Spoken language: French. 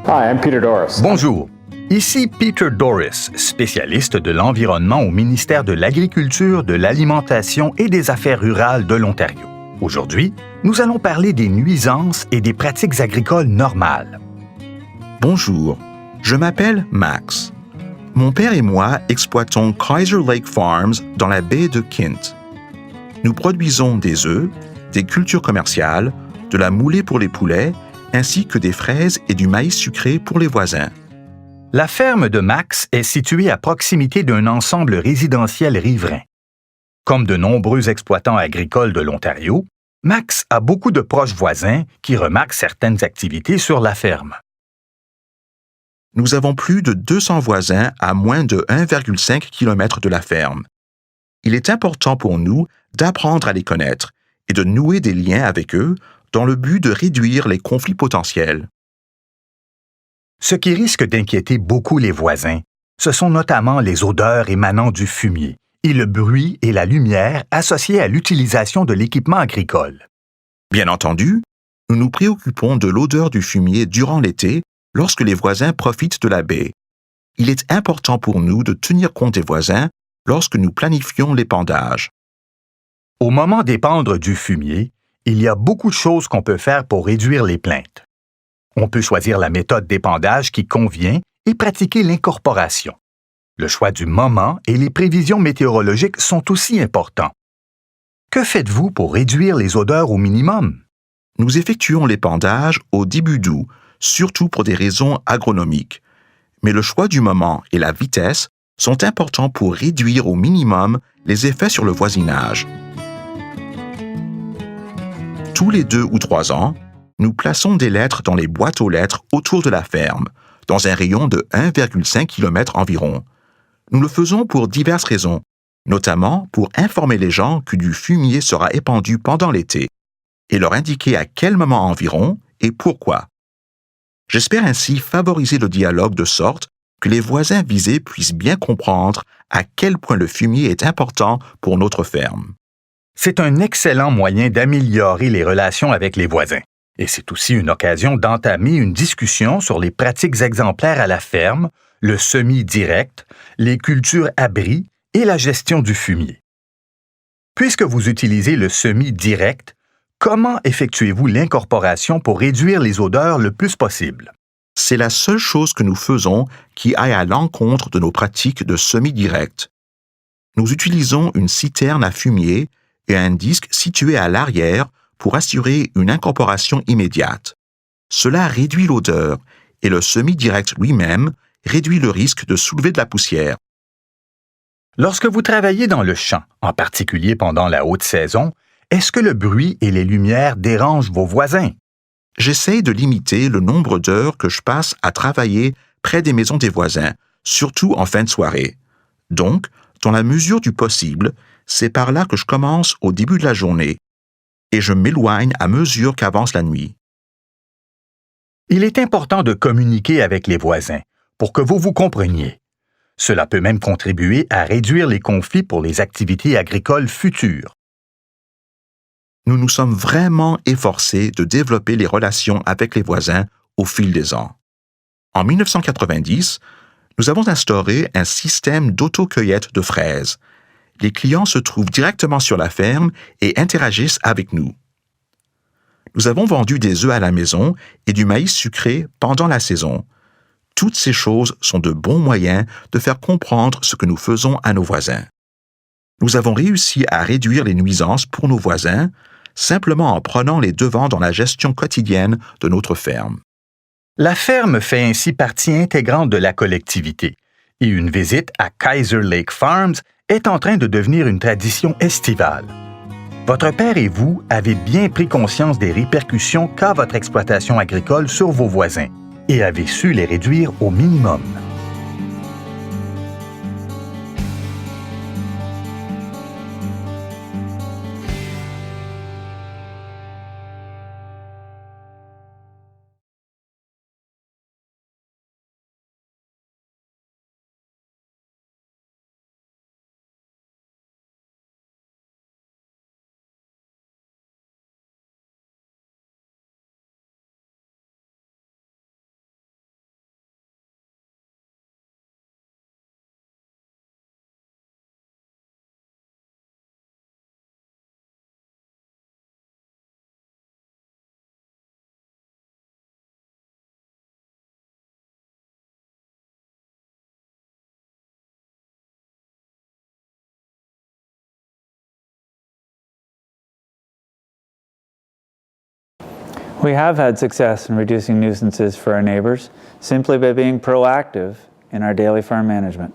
Hi, I'm Peter Doris. Bonjour, ici Peter Doris, spécialiste de l'environnement au ministère de l'Agriculture, de l'Alimentation et des Affaires rurales de l'Ontario. Aujourd'hui, nous allons parler des nuisances et des pratiques agricoles normales. Bonjour, je m'appelle Max. Mon père et moi exploitons Kaiser Lake Farms dans la baie de Kent. Nous produisons des œufs, des cultures commerciales, de la moulée pour les poulets, ainsi que des fraises et du maïs sucré pour les voisins. La ferme de Max est située à proximité d'un ensemble résidentiel riverain. Comme de nombreux exploitants agricoles de l'Ontario, Max a beaucoup de proches voisins qui remarquent certaines activités sur la ferme. Nous avons plus de 200 voisins à moins de 1,5 km de la ferme. Il est important pour nous d'apprendre à les connaître et de nouer des liens avec eux dans le but de réduire les conflits potentiels. Ce qui risque d'inquiéter beaucoup les voisins, ce sont notamment les odeurs émanant du fumier et le bruit et la lumière associés à l'utilisation de l'équipement agricole. Bien entendu, nous nous préoccupons de l'odeur du fumier durant l'été lorsque les voisins profitent de la baie. Il est important pour nous de tenir compte des voisins lorsque nous planifions l'épandage. Au moment d'épandre du fumier, il y a beaucoup de choses qu'on peut faire pour réduire les plaintes. On peut choisir la méthode d'épandage qui convient et pratiquer l'incorporation. Le choix du moment et les prévisions météorologiques sont aussi importants. Que faites-vous pour réduire les odeurs au minimum? Nous effectuons l'épandage au début d'août, surtout pour des raisons agronomiques. Mais le choix du moment et la vitesse sont importants pour réduire au minimum les effets sur le voisinage. Tous les 2 ou 3 ans, nous plaçons des lettres dans les boîtes aux lettres autour de la ferme, dans un rayon de 1,5 km environ. Nous le faisons pour diverses raisons, notamment pour informer les gens que du fumier sera épandu pendant l'été et leur indiquer à quel moment environ et pourquoi. J'espère ainsi favoriser le dialogue de sorte que les voisins visés puissent bien comprendre à quel point le fumier est important pour notre ferme. C'est un excellent moyen d'améliorer les relations avec les voisins. Et c'est aussi une occasion d'entamer une discussion sur les pratiques exemplaires à la ferme, le semis direct, les cultures abris et la gestion du fumier. Puisque vous utilisez le semis direct, comment effectuez-vous l'incorporation pour réduire les odeurs le plus possible? C'est la seule chose que nous faisons qui aille à l'encontre de nos pratiques de semis direct. Nous utilisons une citerne à fumier et un disque situé à l'arrière pour assurer une incorporation immédiate. Cela réduit l'odeur et le semis direct lui-même réduit le risque de soulever de la poussière. Lorsque vous travaillez dans le champ, en particulier pendant la haute saison, est-ce que le bruit et les lumières dérangent vos voisins? J'essaie de limiter le nombre d'heures que je passe à travailler près des maisons des voisins, surtout en fin de soirée. Donc, dans la mesure du possible, c'est par là que je commence au début de la journée et je m'éloigne à mesure qu'avance la nuit. Il est important de communiquer avec les voisins pour que vous vous compreniez. Cela peut même contribuer à réduire les conflits pour les activités agricoles futures. Nous nous sommes vraiment efforcés de développer les relations avec les voisins au fil des ans. En 1990, nous avons instauré un système d'autocueillette de fraises. Les clients se trouvent directement sur la ferme et interagissent avec nous. Nous avons vendu des œufs à la maison et du maïs sucré pendant la saison. Toutes ces choses sont de bons moyens de faire comprendre ce que nous faisons à nos voisins. Nous avons réussi à réduire les nuisances pour nos voisins simplement en prenant les devants dans la gestion quotidienne de notre ferme. La ferme fait ainsi partie intégrante de la collectivité et une visite à Kaiser Lake Farms est en train de devenir une tradition estivale. Votre père et vous avez bien pris conscience des répercussions qu'a votre exploitation agricole sur vos voisins et avez su les réduire au minimum. We have had success in reducing nuisances for our neighbors simply by being proactive in our daily farm management.